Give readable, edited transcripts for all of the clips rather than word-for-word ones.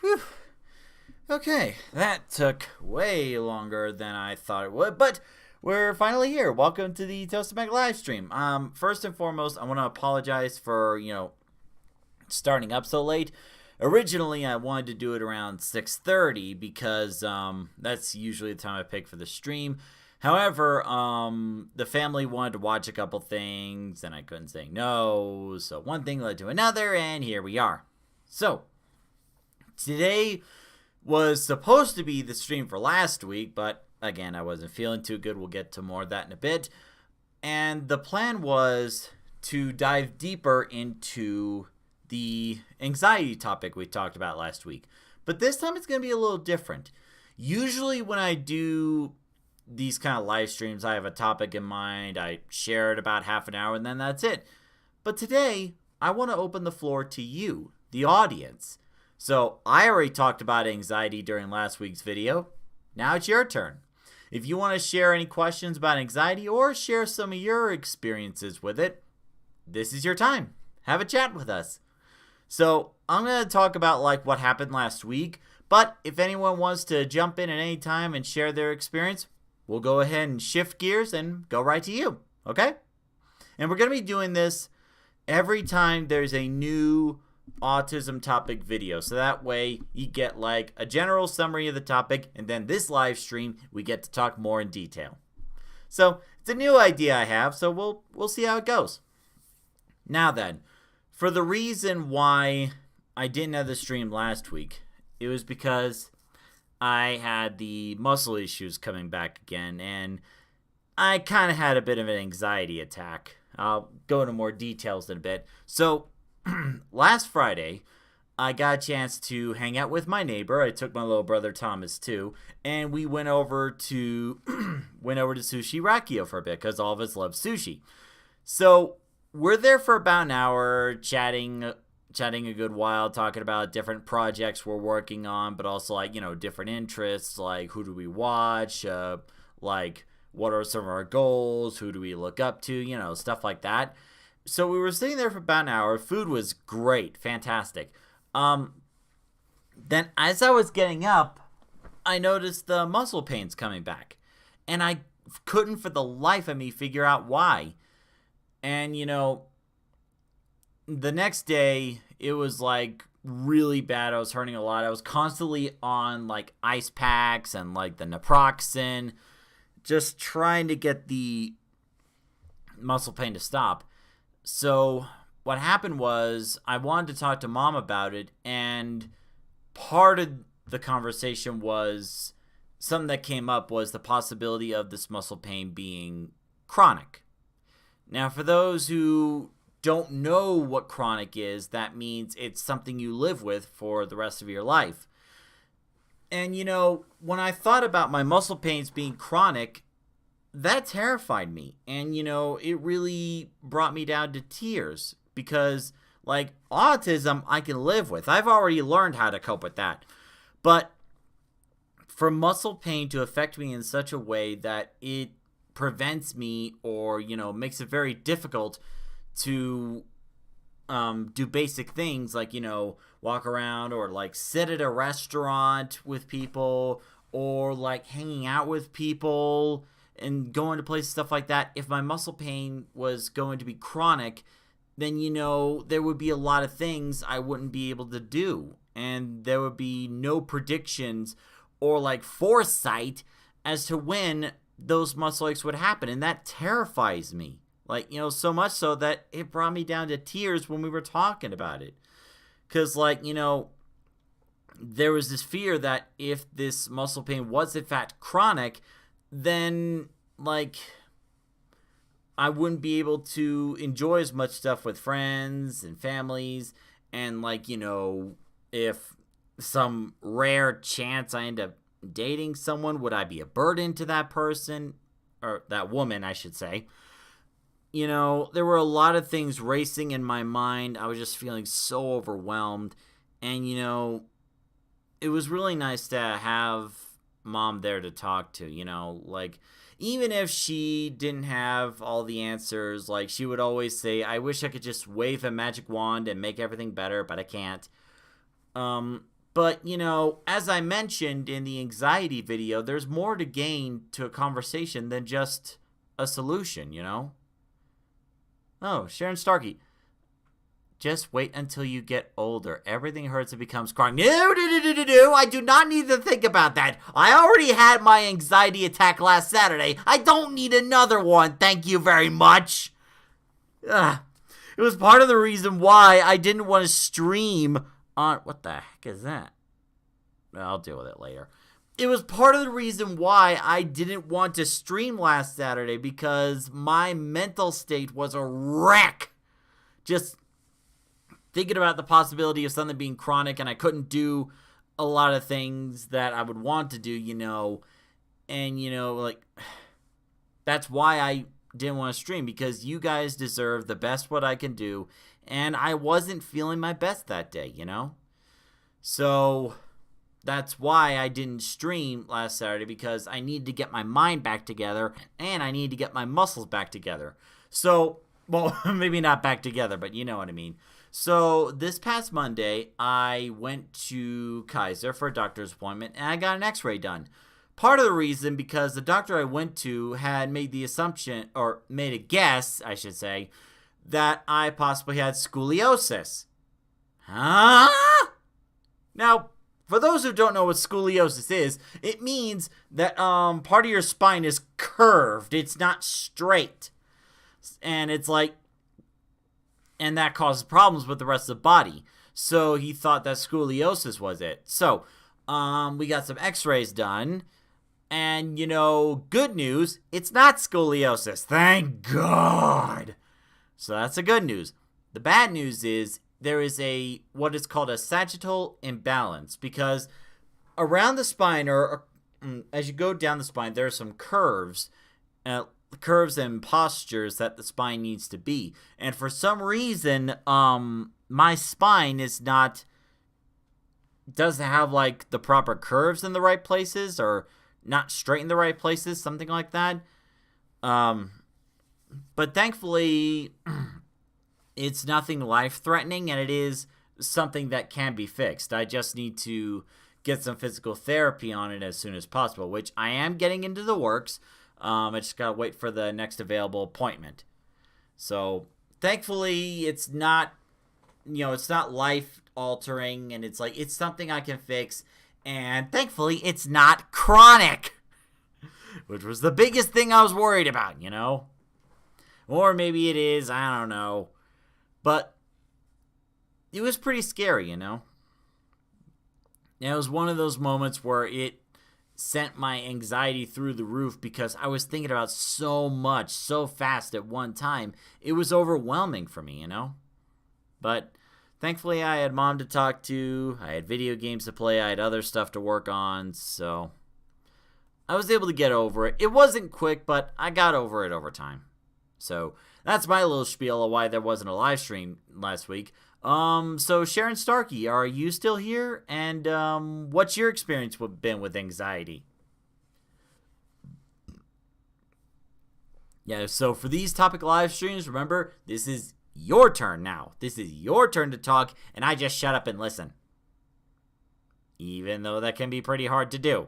Whew. Okay, that took way longer than I thought it would, but we're finally here. Welcome to the Tostemac Livestream. First and foremost, I want to apologize for, starting up so late. Originally, I wanted to do it around 6:30 because that's usually the time I pick for the stream. However, the family wanted to watch a couple things, and I couldn't say no, so one thing led to another, and here we are. So, today was supposed to be the stream for last week, but again, I wasn't feeling too good. We'll get to more of that in a bit. And the plan was to dive deeper into the anxiety topic we talked about last week. But this time it's going to be a little different. Usually when I do these kind of live streams, I have a topic in mind, I share it about half an hour, and then that's it. But today, I want to open the floor to you, the audience. So I already talked about anxiety during last week's video. Now it's your turn. If you want to share any questions about anxiety or share some of your experiences with it, this is your time. Have a chat with us. So I'm going to talk about what happened last week, but if anyone wants to jump in at any time and share their experience, we'll go ahead and shift gears and go right to you, okay? And we're going to be doing this every time there's a new autism topic video, so that way you get a general summary of the topic, and then this live stream we get to talk more in detail. So it's a new idea I have, so we'll see how it goes. Now then, for the reason why I didn't have the stream last week, it was because I had the muscle issues coming back again, and I kind of had a bit of an anxiety attack. I'll go into more details in a bit. So last Friday, I got a chance to hang out with my neighbor. I took my little brother Thomas too, and we went over to Sushi Rakio for a bit because all of us love sushi. So we're there for about an hour, chatting a good while, talking about different projects we're working on, but also different interests, like who do we watch, what are some of our goals, who do we look up to, stuff like that. So we were sitting there for about an hour. Food was great, fantastic. Then as I was getting up, I noticed the muscle pains coming back, and I couldn't for the life of me figure out why. And the next day it was really bad. I was hurting a lot. I was constantly on ice packs and the naproxen, just trying to get the muscle pain to stop. So what happened was I wanted to talk to Mom about it, and part of the conversation was something that came up was the possibility of this muscle pain being chronic. Now, for those who don't know what chronic is, that means it's something you live with for the rest of your life. And when I thought about my muscle pains being chronic, that terrified me. And it really brought me down to tears because autism I can live with. I've already learned how to cope with that. But for muscle pain to affect me in such a way that it prevents me or makes it very difficult to do basic things walk around or sit at a restaurant with people or hanging out with people and going to places, stuff like that. If my muscle pain was going to be chronic, then there would be a lot of things I wouldn't be able to do, and there would be no predictions or foresight as to when those muscle aches would happen, and that terrifies me. So much so that it brought me down to tears when we were talking about it. Because, there was this fear that if this muscle pain was, in fact, chronic, then, I wouldn't be able to enjoy as much stuff with friends and families. And, if some rare chance I end up dating someone, would I be a burden to that person? Or that woman, I should say. There were a lot of things racing in my mind. I was just feeling so overwhelmed. And, it was really nice to have Mom there to talk to, even if she didn't have all the answers, she would always say, I wish I could just wave a magic wand and make everything better, but I can't. But, you know, as I mentioned in the anxiety video, there's more to gain to a conversation than just a solution, you know? Oh, Sharon Starkey. Just wait until you get older. Everything hurts and becomes chronic. No, I do not need to think about that. I already had my anxiety attack last Saturday. I don't need another one. Thank you very much. Ugh. It was part of the reason why I didn't want to stream on... What the heck is that? I'll deal with it later. It was part of the reason why I didn't want to stream last Saturday, because my mental state was a wreck. Just thinking about the possibility of something being chronic, and I couldn't do a lot of things that I would want to do, you know. And, you know, like, that's why I didn't want to stream, because you guys deserve the best what I can do, and I wasn't feeling my best that day, you know. So that's why I didn't stream last Saturday, because I needed to get my mind back together, and I needed to get my muscles back together. So, well, maybe not back together, but you know what I mean. So this past Monday, I went to Kaiser for a doctor's appointment, and I got an x-ray done. Part of the reason, because the doctor I went to had made the assumption, or made a guess, I should say, that I possibly had scoliosis. Huh? Now, for those who don't know what scoliosis is, it means that part of your spine is curved. It's not straight. And it's like, and that causes problems with the rest of the body. So he thought that scoliosis was it. So we got some x-rays done. And, you know, good news, it's not scoliosis. Thank God. So that's the good news. The bad news is there is a what is called a sagittal imbalance, because around the spine, or as you go down the spine, there are some curves and postures that the spine needs to be. And for some reason, my spine doesn't have like the proper curves in the right places, or not straight in the right places, something like that. But thankfully, it's nothing life-threatening, and it is something that can be fixed. I just need to get some physical therapy on it as soon as possible, which I am getting into the works. I just gotta wait for the next available appointment. So thankfully, it's not, you know, it's not life-altering, and it's like, it's something I can fix. And thankfully, it's not chronic, which was the biggest thing I was worried about, you know? Or maybe it is, I don't know. But it was pretty scary, you know? And it was one of those moments where it sent my anxiety through the roof, because I was thinking about so much, so fast at one time. It was overwhelming for me, you know? But thankfully, I had Mom to talk to, I had video games to play, I had other stuff to work on, so I was able to get over it. It wasn't quick, but I got over it over time. So that's my little spiel of why there wasn't a live stream last week. So Sharon Starkey, are you still here? And what's your experience been with anxiety? Yeah, so for these topic live streams, remember, this is your turn now. This is your turn to talk, and I just shut up and listen. Even though that can be pretty hard to do.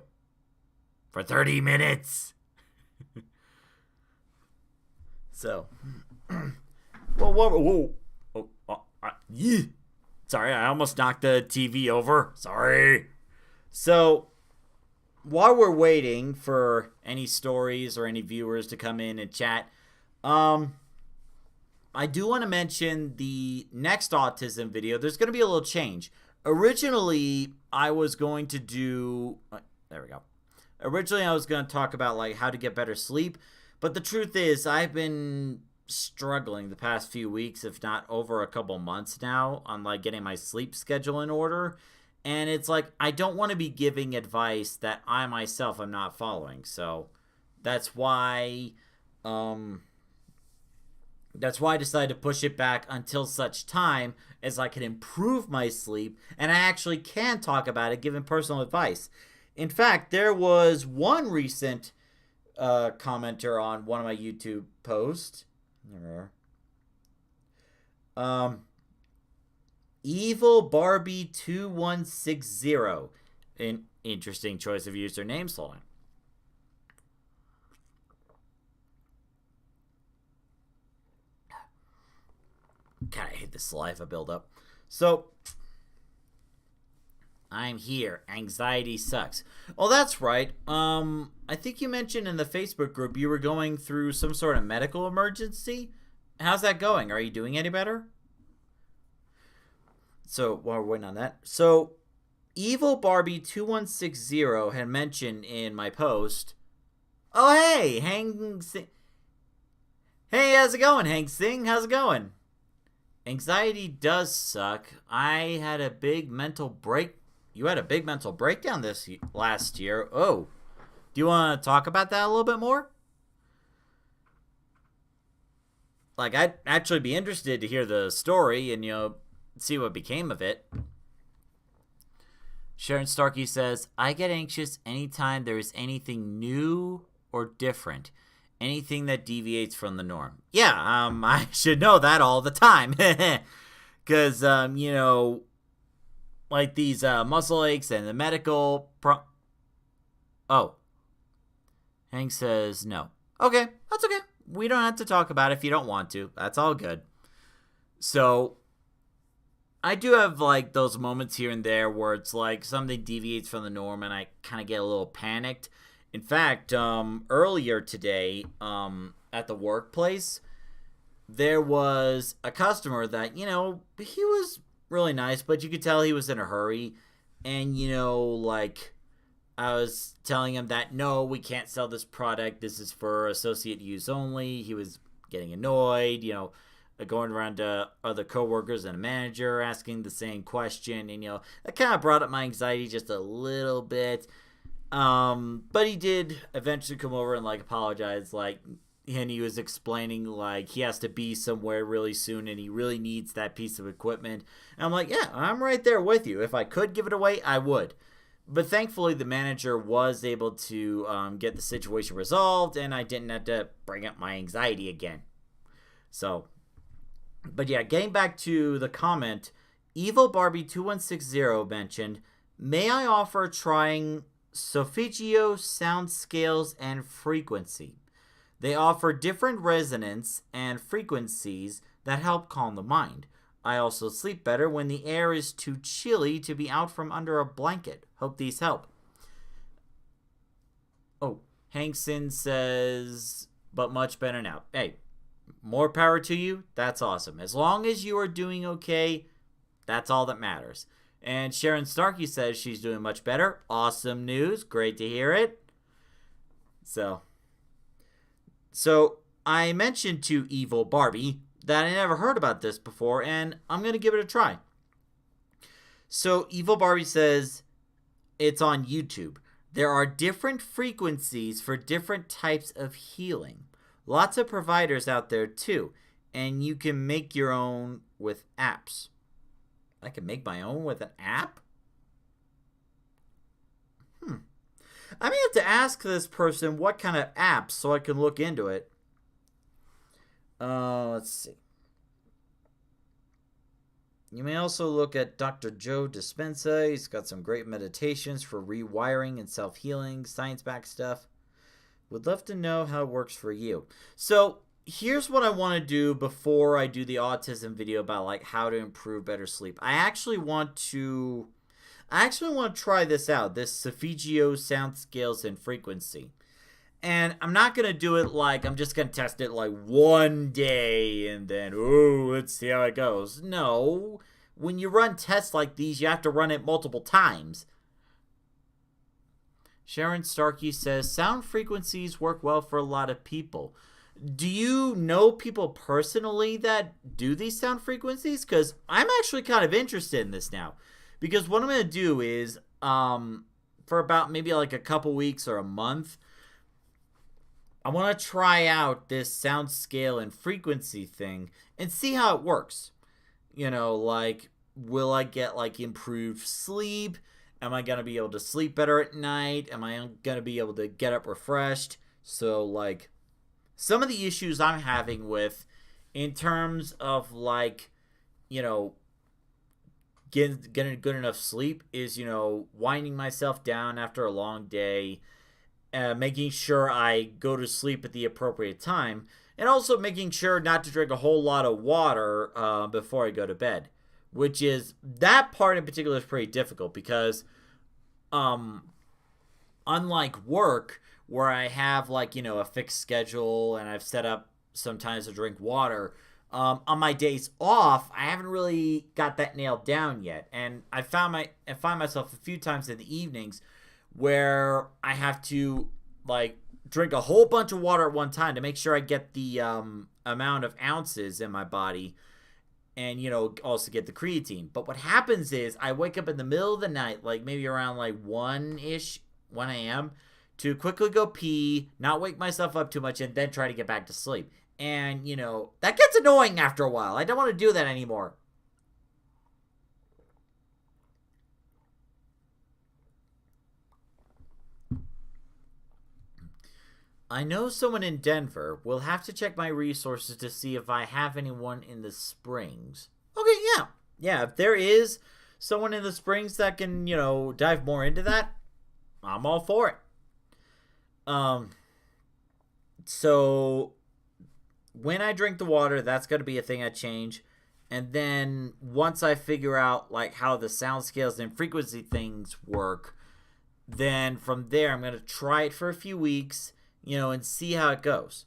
For 30 minutes. So. Whoa. Yeah. Sorry, I almost knocked the TV over. Sorry. So, while we're waiting for any stories or any viewers to come in and chat, I do want to mention the next autism video. There's going to be a little change. Originally, I was going to do... There we go. Originally, I was going to talk about like how to get better sleep. But the truth is, I've been struggling the past few weeks, if not over a couple months now, on like getting my sleep schedule in order. And it's like, I don't want to be giving advice that I myself am not following. So that's why I decided to push it back until such time as I can improve my sleep and I actually can talk about it, giving personal advice. In fact, there was one recent commenter on one of my YouTube posts. Evil Barbie 2160. An interesting choice of username. Hold on. God, I hate the saliva buildup. So, I'm here. Anxiety sucks. Oh, that's right. I think you mentioned in the Facebook group you were going through some sort of medical emergency. How's that going? Are you doing any better? So, while we're waiting on that. So, Evil Barbie 2160 had mentioned in my post. Oh, hey, Hang Sing. Hey, how's it going, Hang Sing? How's it going? Anxiety does suck. I had a big mental break. You had a big mental breakdown this last year. Oh, do you want to talk about that a little bit more? Like, I'd actually be interested to hear the story and, see what became of it. Sharon Starkey says, I get anxious anytime there is anything new or different. Anything that deviates from the norm. Yeah, I should know that all the time. Because, like these muscle aches and the medical Oh. Hank says no. Okay, that's okay. We don't have to talk about it if you don't want to. That's all good. So, I do have, like, those moments here and there where it's like something deviates from the norm and I kind of get a little panicked. In fact, earlier today, at the workplace, there was a customer that, he was really nice, but you could tell he was in a hurry. And, I was telling him that, no, we can't sell this product. This is for associate use only. He was getting annoyed, going around to other coworkers and a manager asking the same question. And, that kind of brought up my anxiety just a little bit. But he did eventually come over and, apologize, and he was explaining, he has to be somewhere really soon and he really needs that piece of equipment. And I'm like, yeah, I'm right there with you. If I could give it away, I would. But thankfully, the manager was able to get the situation resolved, and I didn't have to bring up my anxiety again. So, but yeah, getting back to the comment, Evil Barbie 2160 mentioned, may I offer trying Solfeggio sound scales and frequency. They offer different resonance and frequencies that help calm the mind. I also sleep better when the air is too chilly to be out from under a blanket. Hope these help. Oh, Hankson says, but much better now. Hey, more power to you. That's awesome. As long as you are doing okay, that's all that matters. And Sharon Starkey says she's doing much better. Awesome news. Great to hear it. So I mentioned to Evil Barbie that I never heard about this before, and I'm going to give it a try. So Evil Barbie says it's on YouTube. There are different frequencies for different types of healing. Lots of providers out there too, and you can make your own with apps. I can make my own with an app? I may have to ask this person what kind of apps so I can look into it. Let's see. You may also look at Dr. Joe Dispenza. He's got some great meditations for rewiring and self-healing, science-backed stuff. Would love to know how it works for you. So here's what I want to do before I do the autism video about how to improve better sleep. I actually want to try this out, this Solfeggio sound scales and frequency. And I'm not going to do it I'm just going to test it one day and then, let's see how it goes. No, when you run tests like these, you have to run it multiple times. Sharon Starkey says, sound frequencies work well for a lot of people. Do you know people personally that do these sound frequencies? Because I'm actually kind of interested in this now. Because what I'm going to do is, for about maybe a couple weeks or a month, I want to try out this sound scale and frequency thing and see how it works. Will I get improved sleep? Am I going to be able to sleep better at night? Am I going to be able to get up refreshed? So some of the issues I'm having with in terms of getting good enough sleep is, winding myself down after a long day, making sure I go to sleep at the appropriate time, and also making sure not to drink a whole lot of water before I go to bed. Which is, that part in particular is pretty difficult because, unlike work, where I have a fixed schedule and I've set up sometimes to drink water, on my days off, I haven't really got that nailed down yet, and I find myself a few times in the evenings where I have to drink a whole bunch of water at one time to make sure I get the amount of ounces in my body, and also get the creatine. But what happens is I wake up in the middle of the night, maybe around 1 a.m. to quickly go pee, not wake myself up too much, and then try to get back to sleep. And, that gets annoying after a while. I don't want to do that anymore. I know someone in Denver. We'll have to check my resources to see if I have anyone in the Springs. Okay, yeah. Yeah, if there is someone in the Springs that can, dive more into that, I'm all for it. So when I drink the water, that's going to be a thing I change. And then once I figure out how the sound scales and frequency things work, then from there I'm going to try it for a few weeks, and see how it goes.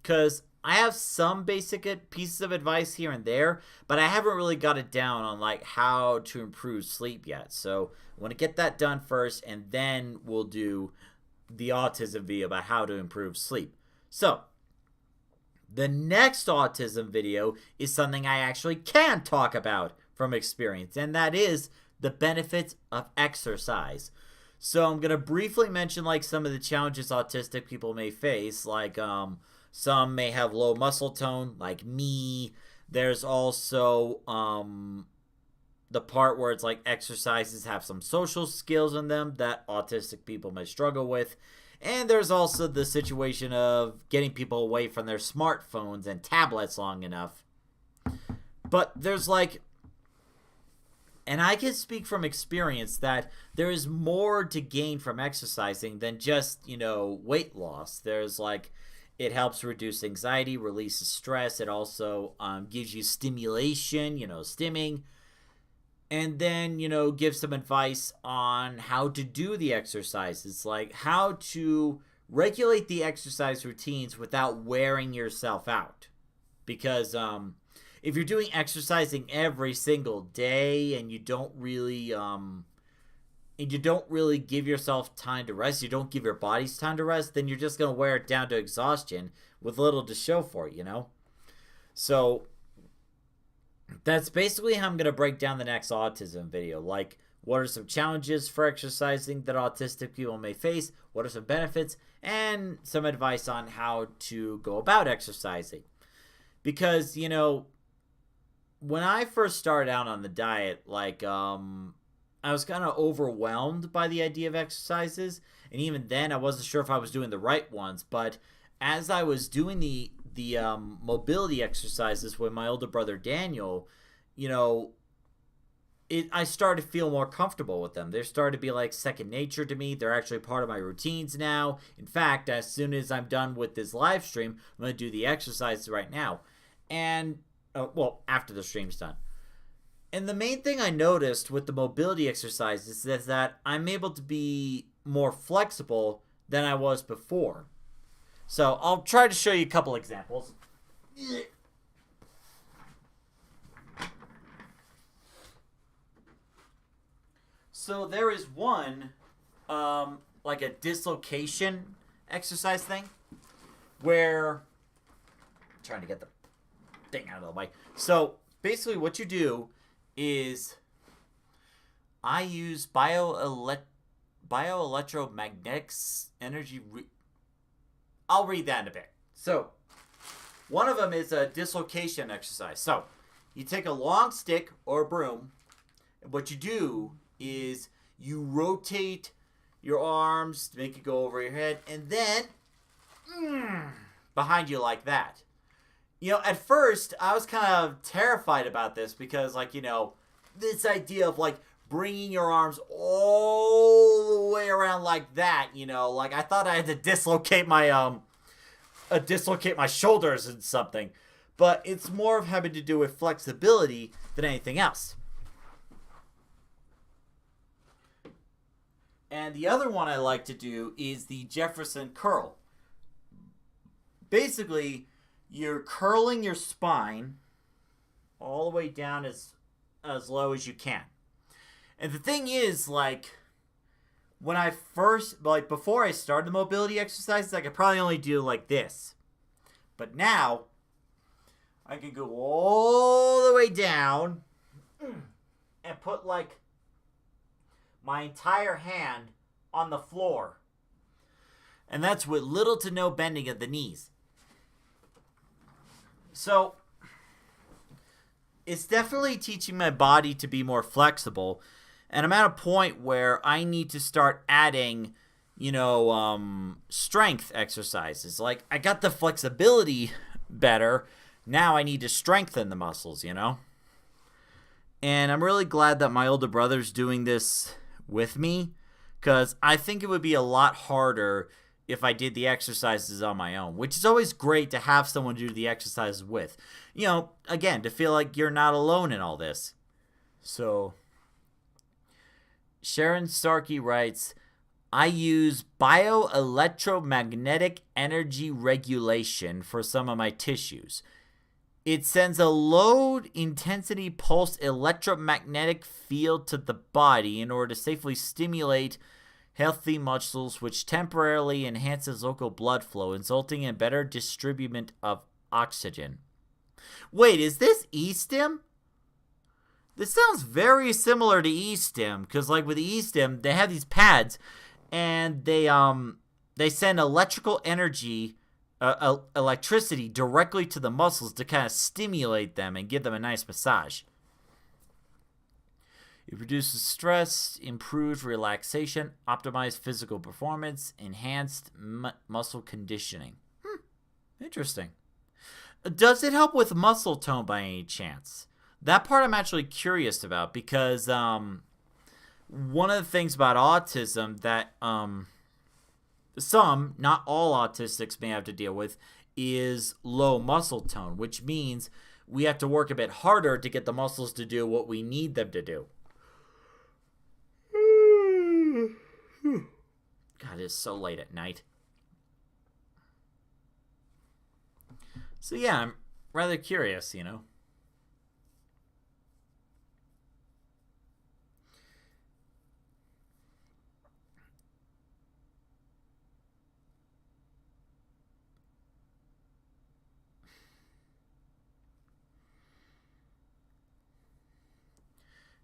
Because I have some basic pieces of advice here and there, but I haven't really got it down on how to improve sleep yet. So I want to get that done first, and then we'll do the autism video about how to improve sleep. So the next autism video is something I actually can talk about from experience, and that is the benefits of exercise. So I'm going to briefly mention some of the challenges autistic people may face, some may have low muscle tone, like me. There's also the part where it's exercises have some social skills in them that autistic people may struggle with. And there's also the situation of getting people away from their smartphones and tablets long enough. But there's and I can speak from experience that there is more to gain from exercising than just, weight loss. There's it helps reduce anxiety, releases stress. It also gives you stimulation, stimming. And then, give some advice on how to do the exercises, how to regulate the exercise routines without wearing yourself out. Because if you're doing exercising every single day and you don't really give yourself time to rest, you don't give your bodies time to rest, then you're just going to wear it down to exhaustion with little to show for it, So that's basically how I'm going to break down the next autism video. What are some challenges for exercising that autistic people may face? What are some benefits? And some advice on how to go about exercising. Because, when I first started out on the diet, I was kind of overwhelmed by the idea of exercises. And even then, I wasn't sure if I was doing the right ones. But as I was doing the mobility exercises with my older brother Daniel, I started to feel more comfortable with them. They started to be second nature to me. They're actually part of my routines now. In fact, as soon as I'm done with this live stream, I'm going to do the exercises right now. And, after the stream's done. And the main thing I noticed with the mobility exercises is that I'm able to be more flexible than I was before. So I'll try to show you a couple examples. So there is one, a dislocation exercise thing, where I'm trying to get the thing out of the way. So basically what you do is I use bioelectromagnetic energy. I'll read that in a bit. So one of them is a dislocation exercise. So you take a long stick or a broom, and what you do is you rotate your arms to make it go over your head, and then behind you like that. At first I was kind of terrified about this because this idea of like bringing your arms all the way around like that, you know, like I thought I had to dislocate my shoulders and something, but it's more of having to do with flexibility than anything else. And the other one I like to do is the Jefferson curl. Basically, you're curling your spine all the way down as low as you can. And the thing is, like, when I first, like, before I started the mobility exercises, I could probably only do like this. But now, I can go all the way down and put, like, my entire hand on the floor. And that's with little to no bending of the knees. So, it's definitely teaching my body to be more flexible. And I'm at a point where I need to start adding, you know, strength exercises. Like, I got the flexibility better. Now I need to strengthen the muscles, you know? And I'm really glad that my older brother's doing this with me, because I think it would be a lot harder if I did the exercises on my own, which is always great to have someone do the exercises with. You know, again, to feel like you're not alone in all this. So, Sharon Starkey writes, I use bioelectromagnetic energy regulation for some of my tissues. It sends a low-intensity pulse electromagnetic field to the body in order to safely stimulate healthy muscles, which temporarily enhances local blood flow, resulting in better distribution of oxygen. Wait, is this E-stim? This sounds very similar to E-stim, because like with E-stim, they have these pads, and they send electrical energy, electricity directly to the muscles to kind of stimulate them and give them a nice massage. It reduces stress, improved relaxation, optimized physical performance, enhanced muscle conditioning. Interesting. Does it help with muscle tone by any chance? That part I'm actually curious about, because one of the things about autism that some, not all autistics may have to deal with is low muscle tone, which means we have to work a bit harder to get the muscles to do what we need them to do. God, it is so late at night. So yeah, I'm rather curious, you know.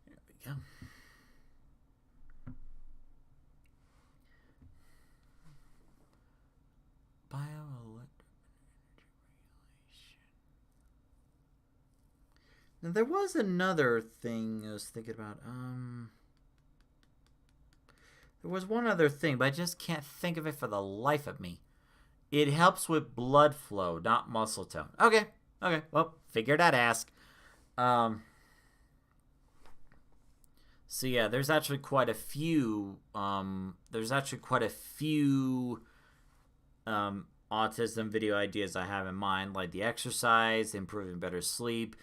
There we go. Now, there was another thing I was thinking about. There was one other thing, but I just can't think of it for the life of me. It helps with blood flow, not muscle tone. Okay. Well, figured I'd ask. So yeah, there's actually quite a few. Autism video ideas I have in mind, like the exercise, improving better sleep.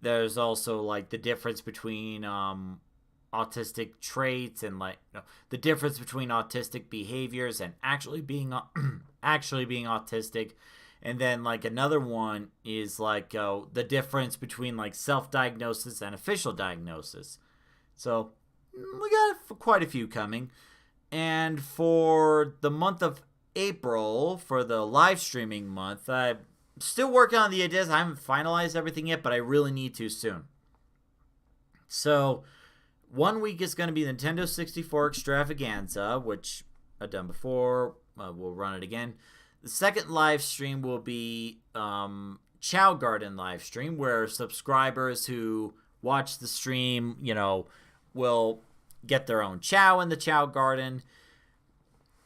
There's also like the difference between autistic traits and like the difference between autistic behaviors and actually being autistic. And then like another one is like the difference between like self-diagnosis and official diagnosis. So we got quite a few coming. And for the month of April, for the live streaming month, I'm still working on the ideas. I haven't finalized everything yet, but I really need to soon. So 1 week is going to be the Nintendo 64 Extravaganza, which I've done before. We'll run it again. The second live stream will be Chow Garden live stream, where subscribers who watch the stream, will get their own chow in the Chow Garden.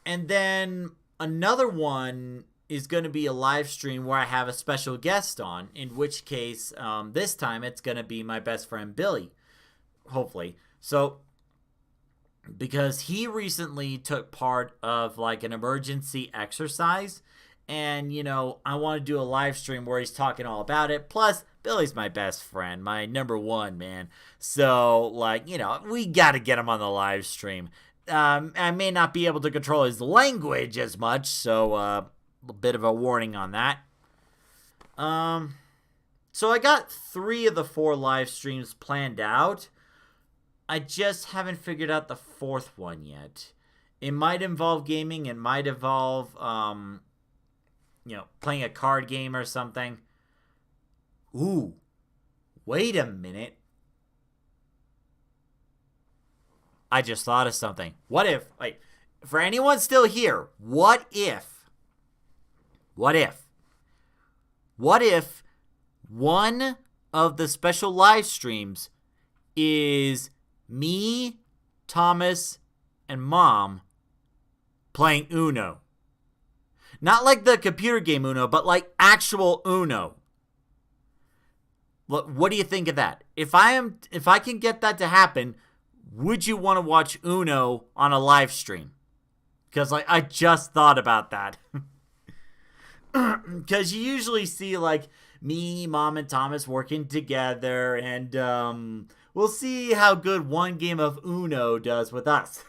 And then another one is going to be a live stream where I have a special guest on, in which case, this time it's going to be my best friend Billy, hopefully. So, because he recently took part of like an emergency exercise, and I want to do a live stream where he's talking all about it. Plus, Billy's my best friend, my number one, man. So, like, we got to get him on the live stream. I may not be able to control his language as much, so a bit of a warning on that. So I got 3 of the 4 live streams planned out. I just haven't figured out the 4th one yet. It might involve gaming. It might involve, playing a card game or something. Ooh, wait a minute. I just thought of something. What if, for anyone still here, what if one of the special live streams is me, Thomas, and Mom playing Uno? Not like the computer game Uno, but like actual Uno. What do you think of that? If I can get that to happen, would you want to watch Uno on a live stream? Because I just thought about that. Because you usually see like me, Mom, and Thomas working together, and we'll see how good one game of Uno does with us.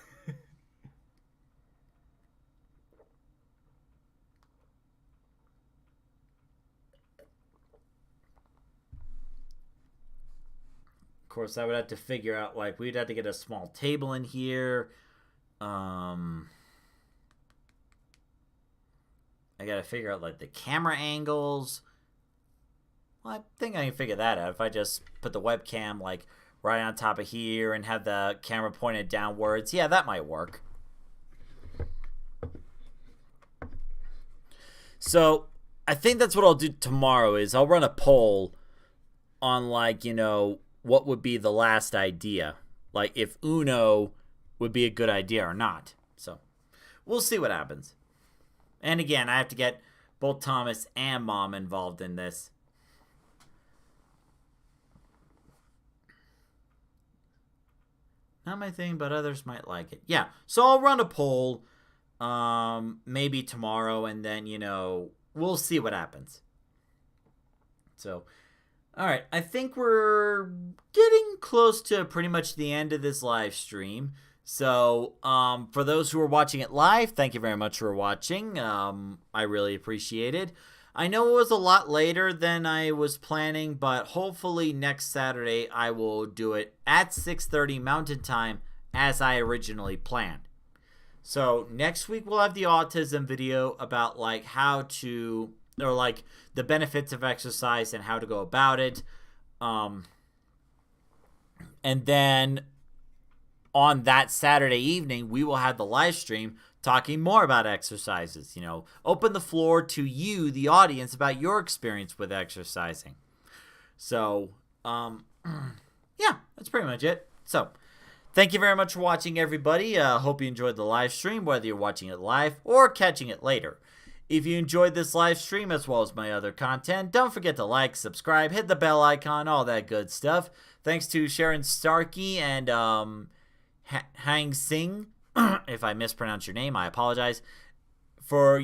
Of course, I would have to figure out, like, we'd have to get a small table in here. I gotta figure out, like, the camera angles. Well, I think I can figure that out if I just put the webcam, like, right on top of here and have the camera pointed downwards. Yeah, that might work. So, I think that's what I'll do tomorrow is I'll run a poll on, like, what would be the last idea. Like, if Uno would be a good idea or not. So, we'll see what happens. And again, I have to get both Thomas and Mom involved in this. Not my thing, but others might like it. Yeah, so I'll run a poll maybe tomorrow, and then, we'll see what happens. So, all right, I think we're getting close to pretty much the end of this live stream. So, for those who are watching it live, thank you very much for watching. I really appreciate it. I know it was a lot later than I was planning, but hopefully next Saturday I will do it at 6:30 Mountain Time as I originally planned. So, next week we'll have the autism video about, like, how to, or, like, the benefits of exercise and how to go about it. And then on that Saturday evening, we will have the live stream talking more about exercises. Open the floor to you, the audience, about your experience with exercising. So, yeah, that's pretty much it. So, thank you very much for watching, everybody. Hope you enjoyed the live stream, whether you're watching it live or catching it later. If you enjoyed this live stream as well as my other content, don't forget to like, subscribe, hit the bell icon, all that good stuff. Thanks to Sharon Starkey and Hang Sing, if I mispronounce your name, I apologize, for,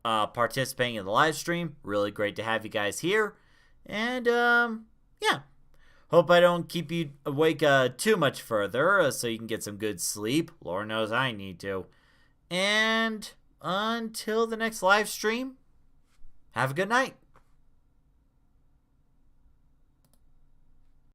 participating in the live stream. Really great to have you guys here. And, yeah. Hope I don't keep you awake too much further so you can get some good sleep. Lord knows I need to. And until the next live stream, have a good night.